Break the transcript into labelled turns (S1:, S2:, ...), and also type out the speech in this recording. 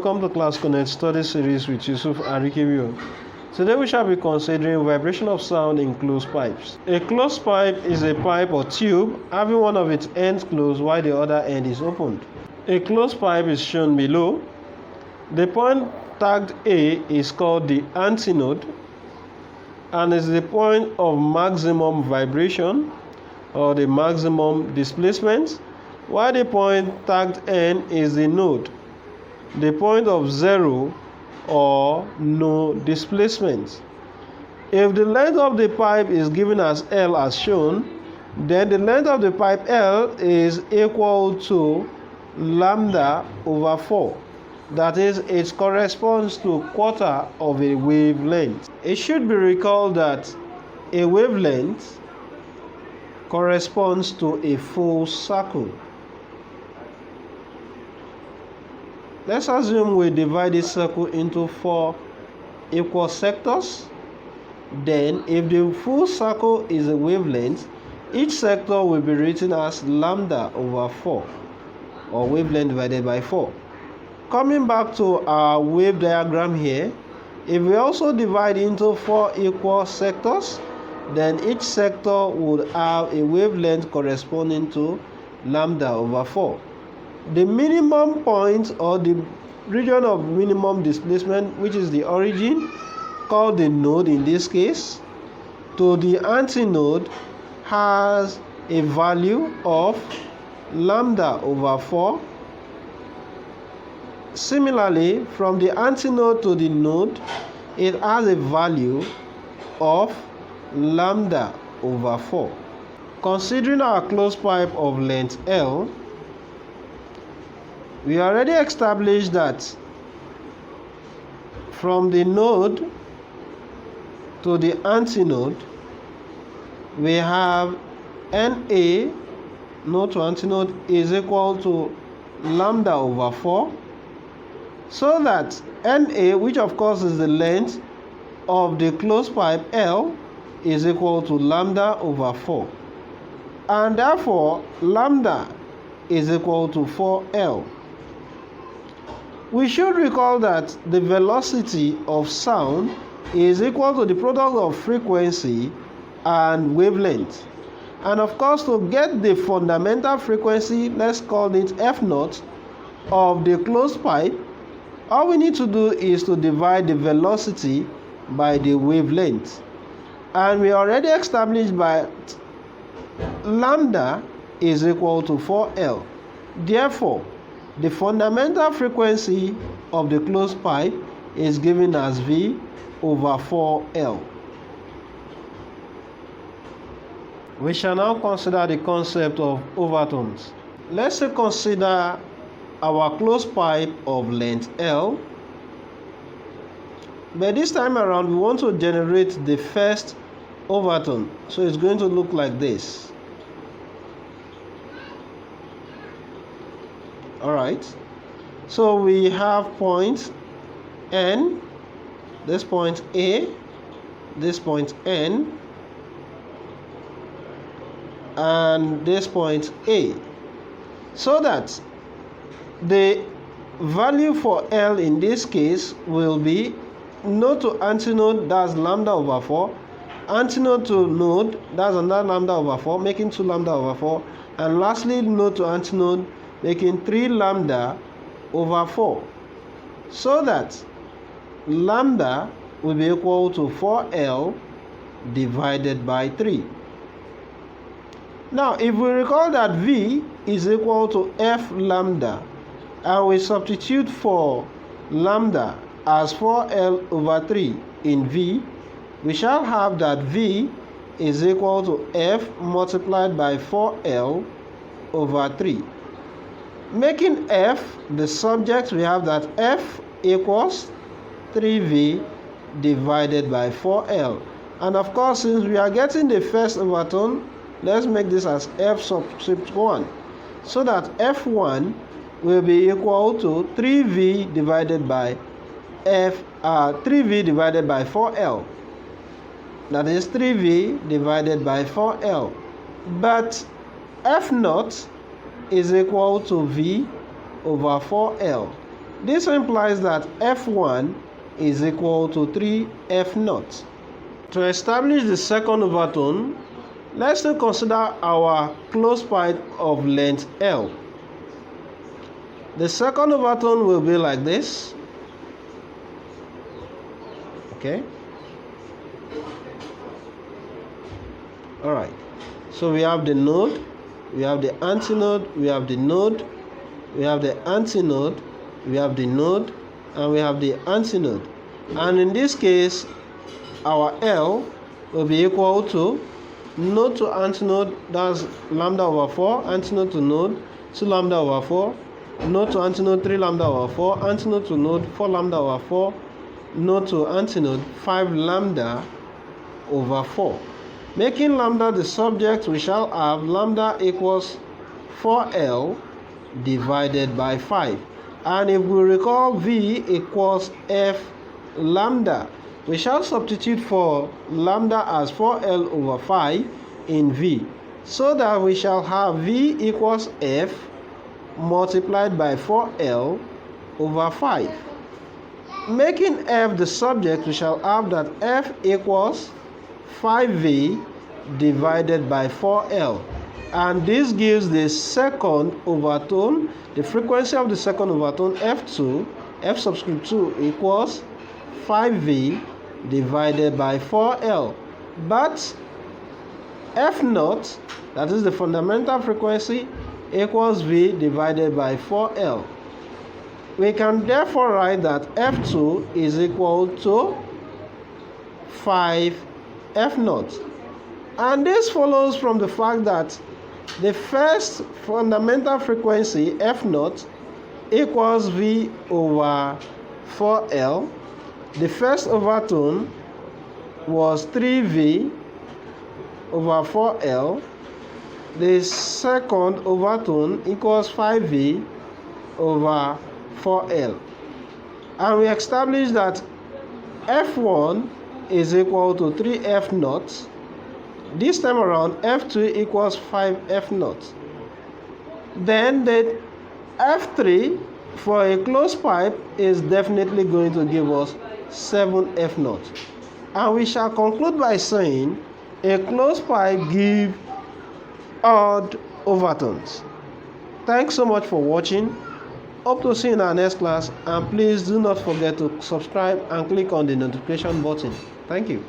S1: Welcome to Class Connect Study Series with Yusuf Arikewuyo. Today we shall be considering vibration of sound in closed pipes. A closed pipe is a pipe or tube having one of its ends closed while the other end is opened. A closed pipe is shown below. The point tagged A is called the antinode and is the point of maximum vibration or the maximum displacement, while the point tagged N is the node, the point of zero or no displacement. If the length of the pipe is given as L as shown, then the length of the pipe L is equal to lambda over 4. That is, it corresponds to a quarter of a wavelength. It should be recalled that a wavelength corresponds to a full circle. Let's assume we divide this circle into 4 equal sectors. Then, if the full circle is a wavelength, each sector will be written as lambda over 4, or wavelength divided by 4. Coming back to our wave diagram here, if we also divide into 4 equal sectors, then each sector would have a wavelength corresponding to lambda over 4. The minimum point or the region of minimum displacement, which is the origin, called the node in this case, to the antinode has a value of lambda over 4. Similarly, from the antinode to the node, it has a value of lambda over 4. Considering our closed pipe of length L, we already established that from the node to the antinode, we have NA, node to antinode, is equal to lambda over 4. So that NA, which of course is the length of the closed pipe L, is equal to lambda over 4. And therefore, lambda is equal to 4L. We should recall that the velocity of sound is equal to the product of frequency and wavelength. And of course, to get the fundamental frequency, let's call it F0 of the closed pipe, all we need to do is to divide the velocity by the wavelength. And we already established that lambda is equal to 4L. Therefore, the fundamental frequency of the closed pipe is given as V over 4L. We shall now consider the concept of overtones. Let's consider our closed pipe of length L. But this time around, we want to generate the first overtone. So it's going to look like this. Alright, so we have point N, this point A, this point N, and this point A. So that the value for L in this case will be node to antinode, that's lambda over 4, antinode to node, that's another lambda over 4, making 2 lambda over 4, and lastly node to antinode, making 3 lambda over 4. So that lambda will be equal to 4L divided by 3. Now, if we recall that V is equal to F lambda, and we substitute for lambda as 4L over 3 in V, we shall have that V is equal to F multiplied by 4L over 3. Making F the subject, we have that F equals 3V divided by 4L. And of course, since we are getting the first overtone, let's make this as F subscript 1. So that F1 will be equal to 3V divided by 3V divided by 4L. That is 3V divided by 4L. But F0 is equal to V over 4L. This implies that F1 is equal to 3F0. To establish the second overtone, let's now consider our closed pipe of length L. The second overtone will be like this. Okay. Alright. So we have the node, we have the antinode, we have the node, we have the antinode, we have the node, and we have the antinode. And in this case, our L will be equal to node to antinode, that's lambda over 4, antinode to node, 2 lambda over 4, node to antinode, 3 lambda over 4, antinode to node, 4 lambda over 4, node to antinode, 5 lambda over 4. Making lambda the subject, we shall have lambda equals 4L divided by 5. And if we recall, V equals F lambda, we shall substitute for lambda as 4L over 5 in V, so that we shall have V equals F multiplied by 4L over 5. Making F the subject, we shall have that F equals 5V divided by 4L. And this gives the second overtone. The frequency of the second overtone, F2, F subscript 2 equals 5V divided by 4L. But F0, that is the fundamental frequency, equals V divided by 4L. We can therefore write that F2 is equal to 5F0. And this follows from the fact that the first fundamental frequency, F0, equals V over 4L. The first overtone was 3V over 4L. The second overtone equals 5V over 4L. And we established that F1 is equal to 3F0. This time around, F2 equals 5F0. Then the F3 for a closed pipe is definitely going to give us 7F0. And we shall conclude by saying a closed pipe gives odd overtones. Thanks so much for watching. Hope to see you in our next class, and please do not forget to subscribe and click on the notification button. Thank you.